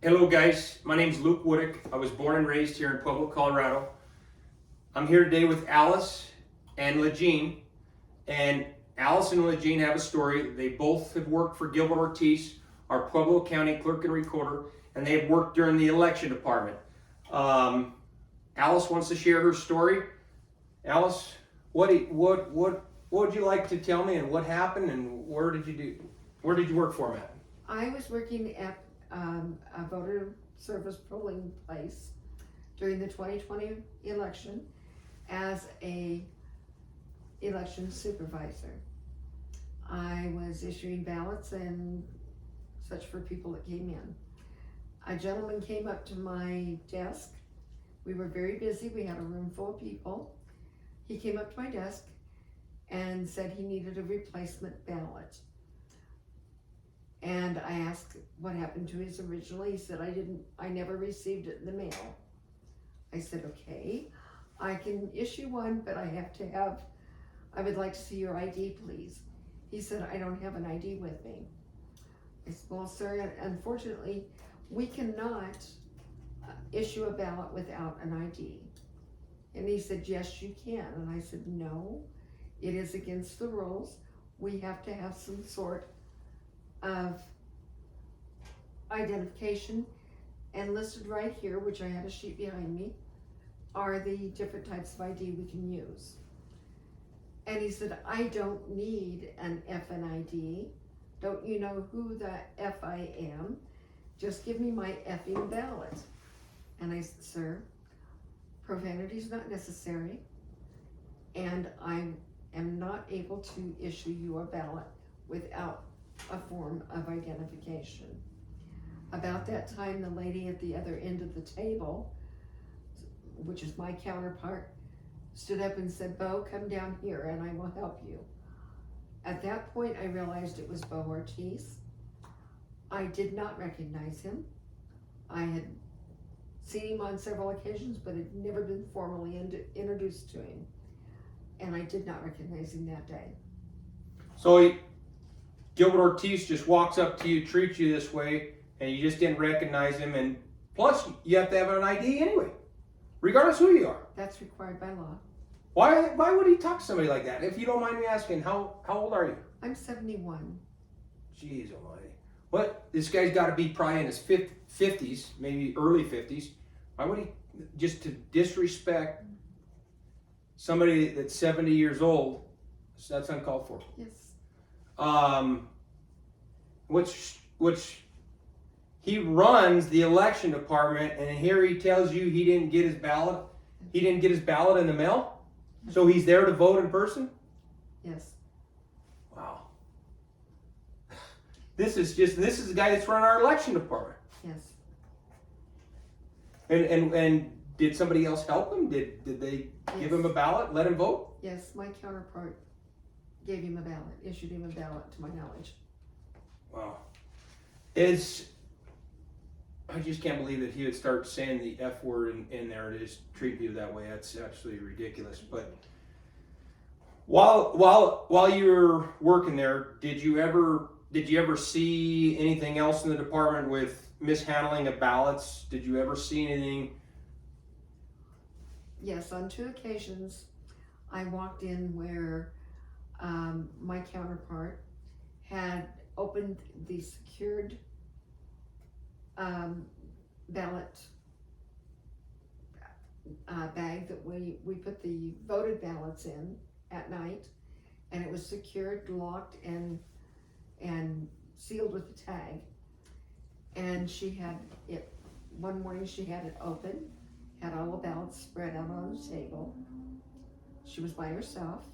Hello guys, my name is Luke Woodick. I was born and raised here in Pueblo, Colorado. I'm here today with Alice and Legine. And Alice and Legine have a story. They both have worked for Gilbert Ortiz, our Pueblo County Clerk and Recorder, and they have worked during the election department. Alice wants to share her story. Alice, what would you like to tell me, and what happened, and where did you work for, Matt? I was working at a voter service polling place during the 2020 election as a election supervisor. I was issuing ballots and such for people that came in. A gentleman came up to my desk. We were very busy. We had a room full of people. He came up to my desk and said he needed a replacement ballot. And I asked what happened to his original. He said, I never received it in the mail. I said, okay, I can issue one, but I would like to see your ID, please. He said, I don't have an ID with me. I said, well, sir, unfortunately, we cannot issue a ballot without an ID. And he said, yes, you can. And I said, no, it is against the rules. We have to have some sort of identification, and listed right here, which I had a sheet behind me, are the different types of ID we can use. And he said, I don't need an FNID. Don't you know who the F I am? Just give me my effing ballot. And I said, sir, profanity is not necessary, and I am not able to issue you a ballot without a form of identification. About that time, the lady at the other end of the table, which is my counterpart, stood up and said, Bo, come down here and I will help you. At that point, I realized it was Bo Ortiz. I did not recognize him. I had seen him on several occasions, but had never been formally introduced to him. And I did not recognize him that day. So Gilbert Ortiz just walks up to you, treats you this way, and you just didn't recognize him, and plus you have to have an ID anyway, regardless who you are. That's required by law. Why would he talk to somebody like that? If you don't mind me asking, how old are you? I'm 71. Jeez almighty. What? This guy's got to be probably in his 50s, maybe early 50s. Why would he, just to disrespect somebody that's 70 years old, that's uncalled for. Yes. Which he runs the election department, and here he tells you he didn't get his ballot. He didn't get his ballot in the mail, so he's there to vote in person. Yes. Wow. This is the guy that's running our election department. Yes. And did somebody else help him? Did they give him a ballot, let him vote? Yes, my counterpart gave him a ballot, issued him a ballot, to my knowledge. Wow. I just can't believe that he would start saying the F word in there to just treat you that way. That's absolutely ridiculous. But while you were working there, did you ever see anything else in the department with mishandling of ballots? Did you ever see anything? Yes, on 2 occasions, I walked in where my counterpart had opened the secured ballot bag that we put the voted ballots in at night, and it was secured, locked, and sealed with a tag. And she had it, one morning she had it open, had all the ballots spread out on the table. She was by herself,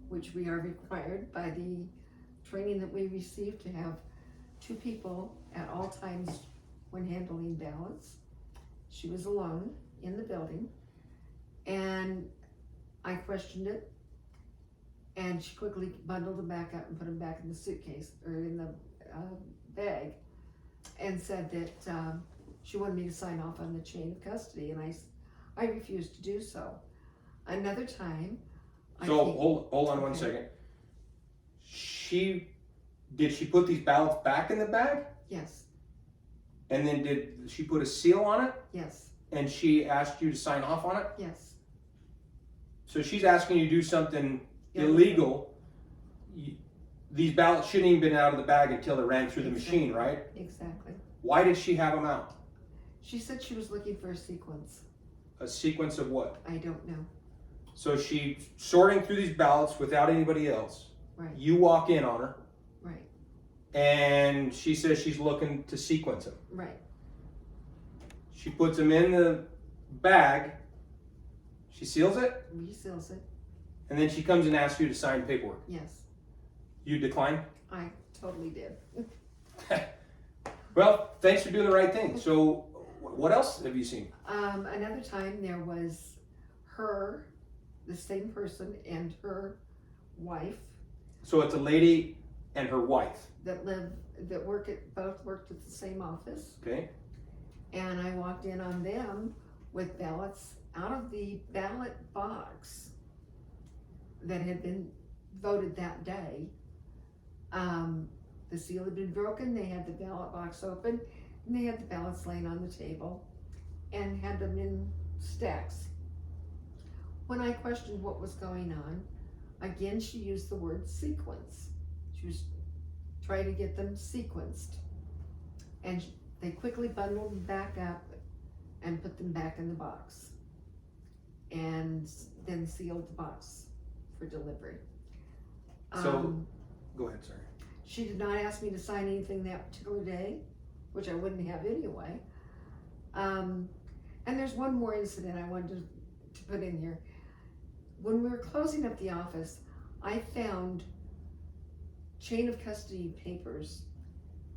which we are required by the training that we received to have 2 people at all times when handling ballots. She was alone in the building, and I questioned it, and she quickly bundled them back up and put them back in the suitcase, or in the bag, and said that she wanted me to sign off on the chain of custody, and I refused to do so. Another time, hold on one second. Did she put these ballots back in the bag? Yes. And then did she put a seal on it? Yes, And she asked you to sign off on it? yes. So she's asking you to do something illegal. These ballots shouldn't even been out of the bag until they ran through the machine, right? Exactly. Why did she have them out? She said she was looking for a sequence. A sequence of what? I don't know. So she's sorting through these ballots without anybody else. Right. You walk in on her. Right. And she says she's looking to sequence them. Right. She puts them in the bag. She seals it. Reseals it. And then she comes and asks you to sign paperwork. Yes. You decline? I totally did. Well, thanks for doing the right thing. So what else have you seen? Another time there was her, the same person, and her wife So it's a lady and her wife. that both worked at the same office. Okay. And I walked in on them with ballots out of the ballot box that had been voted that day. The seal had been broken, they had the ballot box open, and they had the ballots laying on the table and had them in stacks. When I questioned what was going on, again she used the word sequence. She was trying to get them sequenced. And they quickly bundled them back up and put them back in the box. And then sealed the box for delivery. So, go ahead, sorry. She did not ask me to sign anything that particular day, which I wouldn't have anyway. And there's one more incident I wanted to put in here. When we were closing up the office, I found chain of custody papers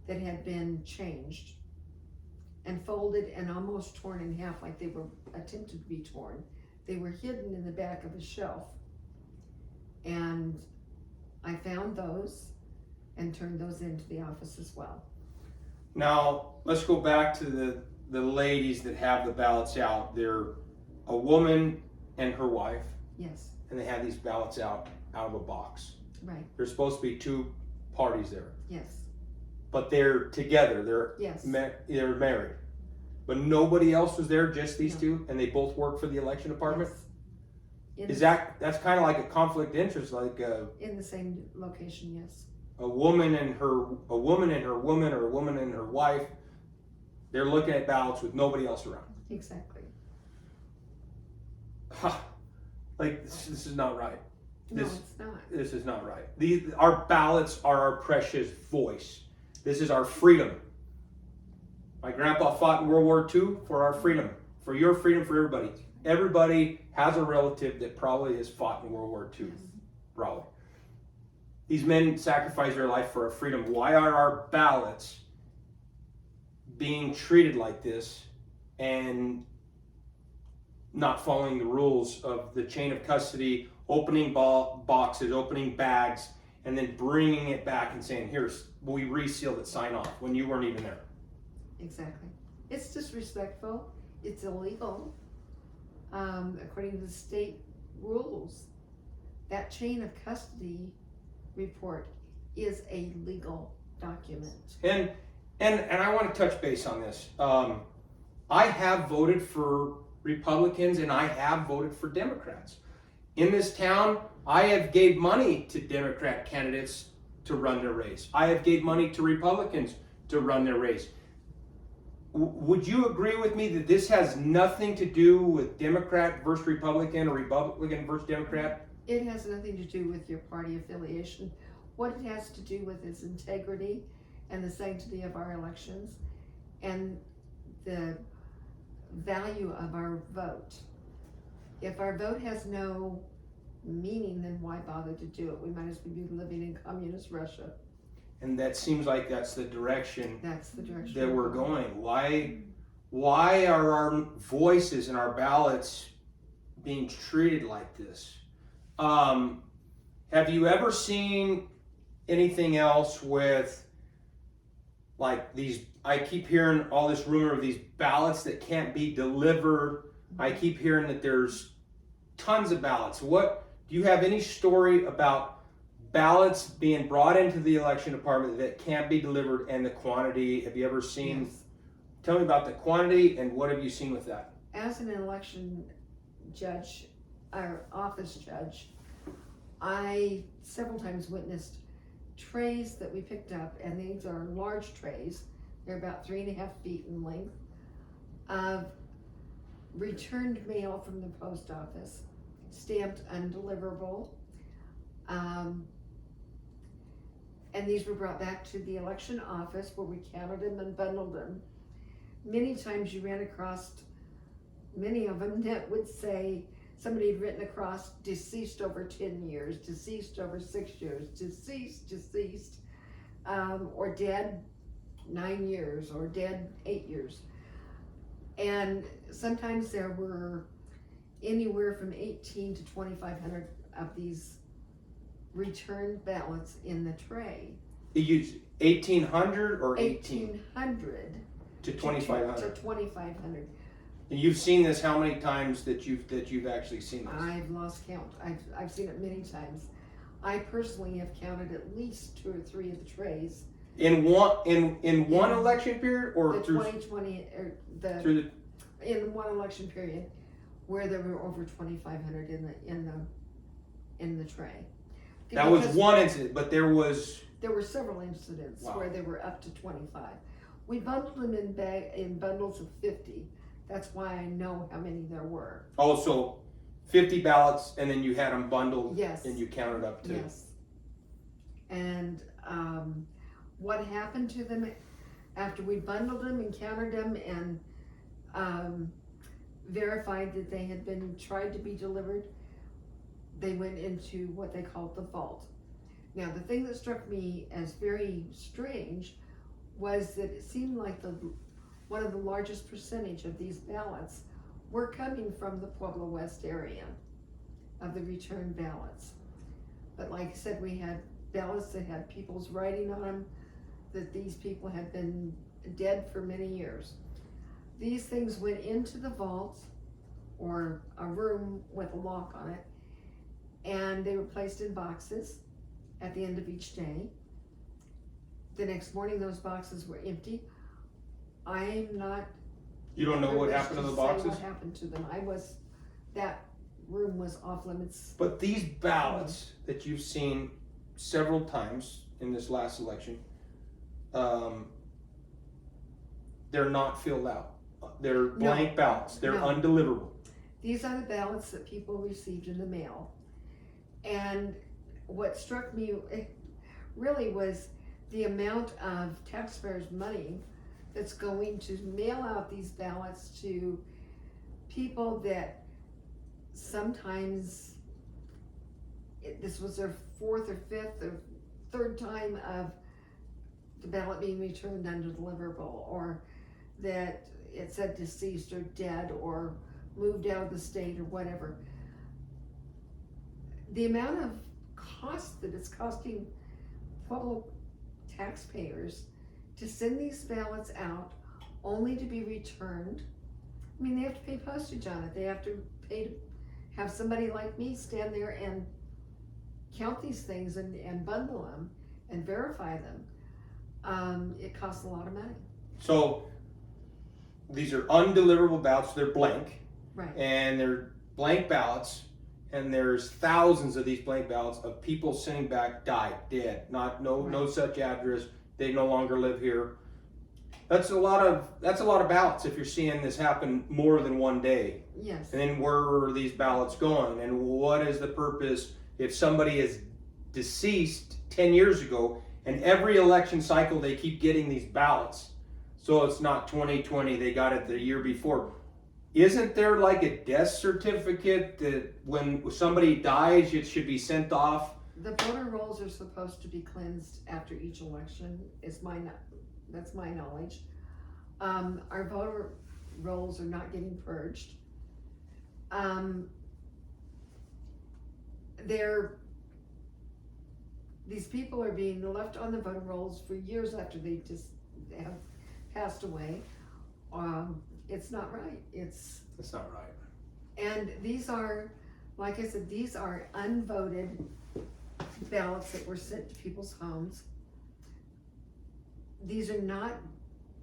that had been changed and folded and almost torn in half, like they were attempted to be torn. They were hidden in the back of a shelf. And I found those and turned those into the office as well. Now, let's go back to the ladies that have the ballots out. They're a woman and her wife, Yes, and they have these ballots out of a box. right, There's supposed to be two parties there, yes, but they're together. They're yes, they're married, but nobody else was there. Just these No. two, and they both work for the election department. yes. Is that's kind of like a conflict of interest, like in the same location? Yes, a woman and her woman, or a woman and her wife. They're looking at ballots with nobody else around. exactly. Like this is not right. No, This- it's not. This is not right. Our ballots are our precious voice. This is our freedom. My grandpa fought in World War II for our freedom, for your freedom, for everybody. Everybody has a relative that probably has fought in World War II, Yes. probably. These men sacrificed their life for our freedom. Why are our ballots being treated like this and not following the rules of the chain of custody, opening boxes, opening bags, and then bringing it back and saying, we resealed it, sign off, when you weren't even there? Exactly. It's disrespectful. It's illegal. According to the state rules, that chain of custody report is a legal document. And I want to touch base on this. I have voted for Republicans and I have voted for Democrats. In this town, I have gave money to Democrat candidates to run their race. I have gave money to Republicans to run their race. Would you agree with me that this has nothing to do with Democrat versus Republican or Republican versus Democrat? It has nothing to do with your party affiliation. What it has to do with is integrity and the sanctity of our elections and the value of our vote. If our vote has no meaning, then why bother to do it? We might as well be living in communist Russia. And that seems like that's the direction That's the direction that we're going. Why are our voices and our ballots being treated like this? Have you ever seen anything else with like these? I keep hearing all this rumor of these ballots that can't be delivered. I keep hearing that there's tons of ballots. What do you have any story about ballots being brought into the election department that can't be delivered and the quantity? Have you ever seen? Yes. Tell me about the quantity and what have you seen with that? As an election judge, or office judge, I several times witnessed trays that we picked up, and these are large trays. They're about 3.5 feet in length, of returned mail from the post office, stamped undeliverable. And these were brought back to the election office where we counted them and bundled them. Many times you ran across many of them that would say somebody had written across deceased over 10 years, deceased over 6 years, deceased, or dead 9 years, or dead 8 years. And sometimes there were anywhere from 18 to 2,500 of these returned ballots in the tray. You use 1,800 or 1,800 to 2,500. to 2,500. And you've seen this how many times that you've actually seen this? I've lost count. I've seen it many times. I personally have counted at least 2 or 3 of the trays. In one election period, or The 2020 or through the in one election period, where there were over 2,500 in the tray. that was Because one incident, but there was there were several incidents Wow. where they were up to 25. We bundled them in bundles of 50. That's why I know how many there were. also 50 ballots, and then you had them bundled, Yes. and you counted up to. Yes. And what happened to them after we bundled them and counted them and verified that they had been tried to be delivered, they went into what they called the vault. Now, the thing that struck me as very strange was that it seemed like one of the largest percentage of these ballots were coming from the Pueblo West area of the returned ballots. But like I said, we had ballots that had people's writing on them, that these people had been dead for many years. These things went into the vault, or a room with a lock on it, and they were placed in boxes at the end of each day. The next morning, those boxes were empty. I'm not. You don't know what privileged happened to the say boxes? What happened to them? That room was off limits. But these ballots that you've seen several times in this last election, they're not filled out. They're blank ballots. They're No. undeliverable. These are the ballots that people received in the mail. And what struck me really was the amount of taxpayers' money that's going to mail out these ballots to people that sometimes this was their 4th or 5th or 3rd time of the ballot being returned undeliverable, or that it said deceased or dead or moved out of the state or whatever. The amount of cost that it's costing Pueblo taxpayers to send these ballots out only to be returned. I mean, they have to pay postage on it. They have to pay to have somebody like me stand there and count these things and bundle them and verify them. It costs a lot of money. So these are undeliverable ballots. They're blank. Right. And they're blank ballots. And there's thousands of these blank ballots of people sending back died, dead, no such address. They no longer live here. That's a lot of ballots if you're seeing this happen more than one day. Yes. And then where are these ballots going? And what is the purpose if somebody is deceased 10 years ago and every election cycle they keep getting these ballots? So it's not 2020, they got it the year before. Isn't there like a death certificate that when somebody dies, it should be sent off? The voter rolls are supposed to be cleansed after each election. That's my knowledge. Our voter rolls are not getting purged. These people are being left on the voter rolls for years after they just have passed away. It's not right. That's not right. And these are, like I said, these are unvoted ballots that were sent to people's homes. These are not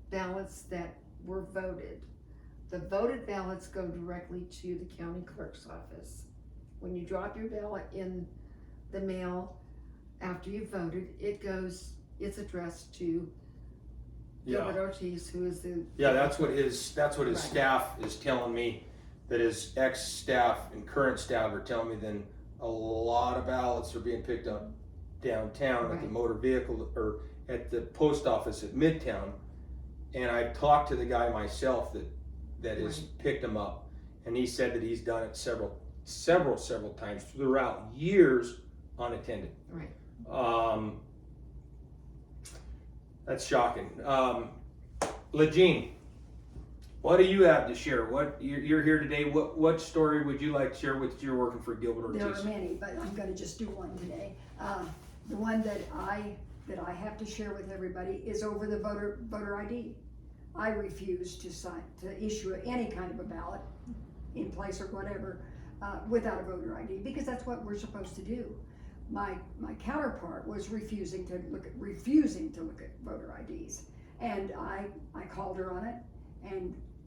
ballots that were voted. The voted ballots go directly to the county clerk's office. When you drop your ballot in the mail after you voted, it's addressed to Gilbert Ortiz, who is the that's what his Right. staff is telling me, that his ex-staff and current staff are telling me. Then a lot of ballots are being picked up downtown at the Right. motor vehicle or at the post office at Midtown, and I talked to the guy myself that has Right. picked them up, and he said that he's done it several times throughout years unattended. Right. That's shocking. Legine, what do you have to share? What you're here today? What story would you like to share with you're working for Gilbert Ortiz? There are many, but I'm going to just do one today. The one that I have to share with everybody is over the voter ID. I refuse to issue any kind of a ballot in place or whatever without a voter ID, because that's what we're supposed to do. My counterpart was refusing to look at voter IDs, and I called her on it,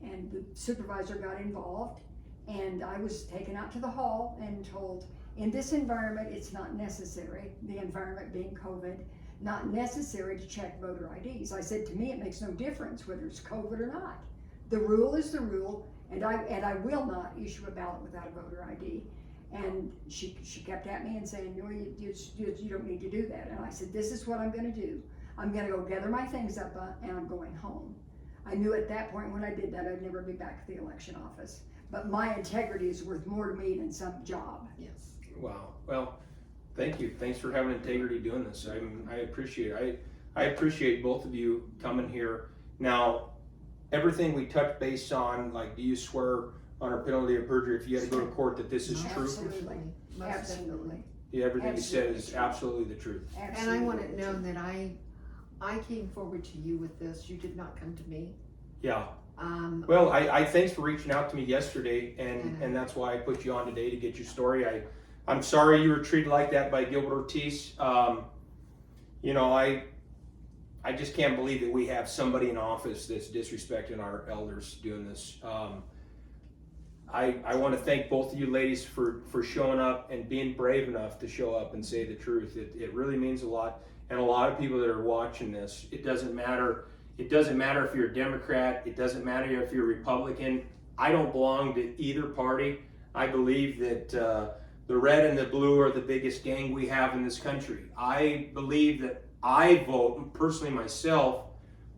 and the supervisor got involved, and I was taken out to the hall and told, in this environment, it's not necessary, the environment being COVID, not necessary to check voter IDs. I said, to me, it makes no difference whether it's COVID or not. The rule is the rule, and I will not issue a ballot without a voter ID. And she kept at me and saying, no, you don't need to do that. And I said, this is what I'm going to do. I'm going to go gather my things up and I'm going home. I knew at that point when I did that, I'd never be back at the election office. But my integrity is worth more to me than some job. Yes. Wow. Well, thank you. Thanks for having integrity doing this. I appreciate it. I appreciate both of you coming here. Now, everything we touch base on, like, do you swear under penalty of perjury if you had to go to court that this is true? Absolutely. Most Absolutely. definitely. Yeah, everything you said is Absolutely. absolutely the truth. Absolutely. And I want it known that I came forward to you with this. You did not come to me. Yeah. Well, I thanks for reaching out to me yesterday, Mhm. and that's why I put you on today to get your story. I'm sorry you were treated like that by Gilbert Ortiz. You know, I just can't believe that we have somebody in office that's disrespecting our elders doing this. I want to thank both of you ladies for showing up and being brave enough to show up and say the truth. It really means a lot. And a lot of people that are watching this, it doesn't matter. It doesn't matter if you're a Democrat. It doesn't matter if you're a Republican. I don't belong to either party. I believe that the red and the blue are the biggest gang we have in this country. I believe that I vote, personally myself,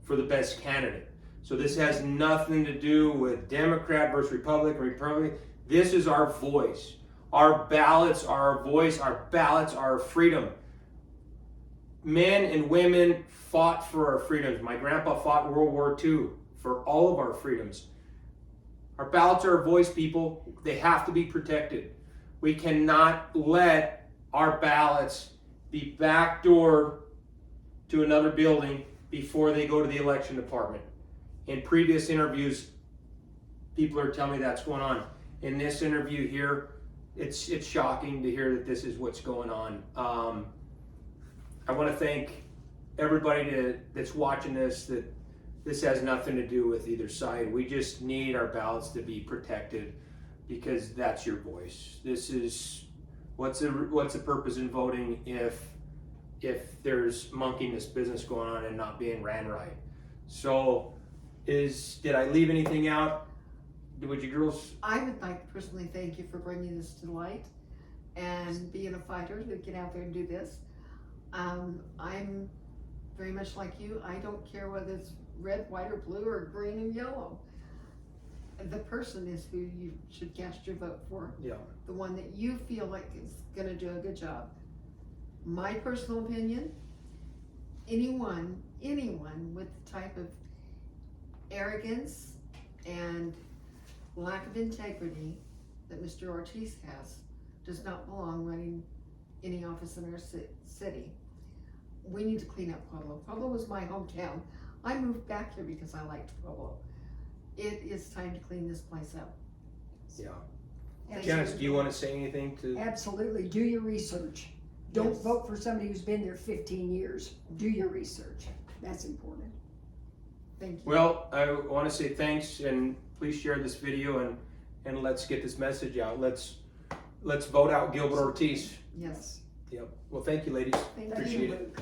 for the best candidate. So this has nothing to do with Democrat versus Republican. This is our voice. Our ballots are our voice. Our ballots are our freedom. Men and women fought for our freedoms. My grandpa fought in World War II for all of our freedoms. Our ballots are our voice, people. They have to be protected. We cannot let our ballots be backdoored to another building before they go to the election department. In previous interviews, people are telling me that's going on. In this interview here, it's shocking to hear that this is what's going on. I want to thank everybody that's watching this, that this has nothing to do with either side. We just need our ballots to be protected because that's your voice. This is what's the purpose in voting if there's monkeying business going on and not being ran right. So did I leave anything out? Would you girls? I would like to personally thank you for bringing this to light and being a fighter to get out there and do this. I'm very much like you. I don't care whether it's red, white, or blue, or green and yellow. The person is who you should cast your vote for. Yeah. The one that you feel like is going to do a good job. My personal opinion, anyone with the type of arrogance and lack of integrity that Mr. Ortiz has does not belong running any office in our city. We need to clean up Pueblo. Pueblo was my hometown. I moved back here because I liked Pueblo. It is time to clean this place up. Yeah. Absolutely. Janice, do you want to say anything to? Absolutely. Do your research. Don't Yes. vote for somebody who's been there 15 years. Do your research. That's important. Thank you. Well, I want to say thanks, and please share this video, and let's get this message out. Let's vote out Gilbert Ortiz. Yes. Yep. Well, thank you, ladies. Thank Thank you. Appreciate you, it. Luke.